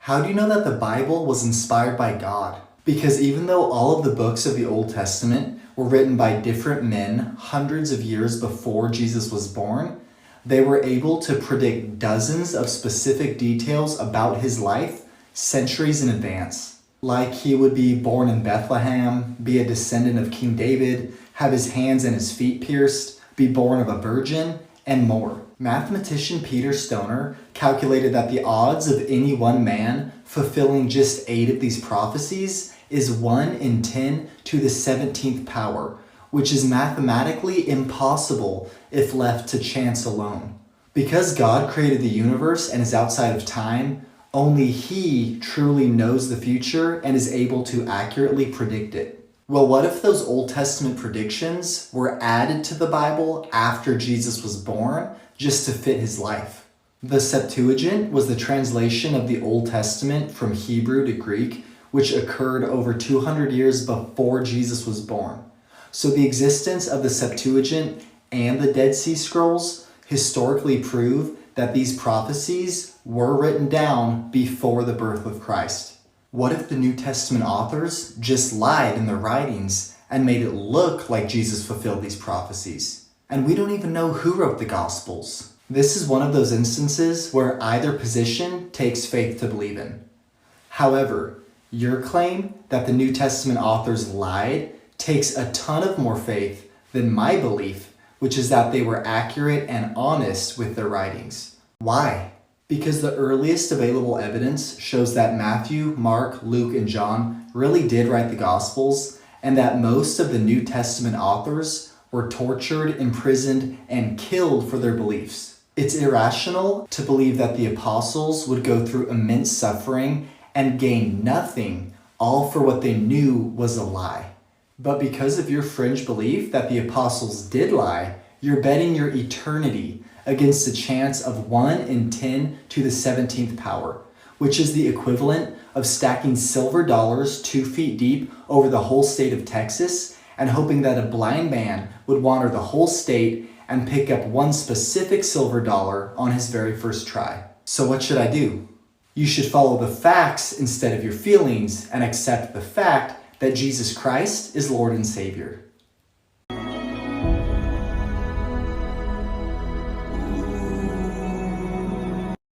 How do you know that the Bible was inspired by God? Because even though all of the books of the Old Testament were written by different men hundreds of years before Jesus was born, they were able to predict dozens of specific details about his life centuries in advance. Like he would be born in Bethlehem, be a descendant of King David, have his hands and his feet pierced, be born of a virgin, and more. Mathematician Peter Stoner calculated that the odds of any one man fulfilling just 8 of these prophecies is 1 in 10 to the 17th power, which is mathematically impossible if left to chance alone. Because God created the universe and is outside of time, only He truly knows the future and is able to accurately predict it. Well, what if those Old Testament predictions were added to the Bible after Jesus was born just to fit his life? The Septuagint was the translation of the Old Testament from Hebrew to Greek, which occurred over 200 years before Jesus was born. So the existence of the Septuagint and the Dead Sea Scrolls historically prove that these prophecies were written down before the birth of Christ. What if the New Testament authors just lied in their writings and made it look like Jesus fulfilled these prophecies? And we don't even know who wrote the Gospels. This is one of those instances where either position takes faith to believe in. However, your claim that the New Testament authors lied takes a ton of more faith than my belief, which is that they were accurate and honest with their writings. Why? Because the earliest available evidence shows that Matthew, Mark, Luke, and John really did write the Gospels, and that most of the New Testament authors were tortured, imprisoned, and killed for their beliefs. It's irrational to believe that the apostles would go through immense suffering and gain nothing, all for what they knew was a lie. But because of your fringe belief that the apostles did lie, you're betting your eternity against a chance of 1 in 10 to the 17th power, which is the equivalent of stacking silver dollars 2 feet deep over the whole state of Texas and hoping that a blind man would wander the whole state and pick up one specific silver dollar on his very first try. So what should I do? You should follow the facts instead of your feelings and accept the fact that Jesus Christ is Lord and Savior.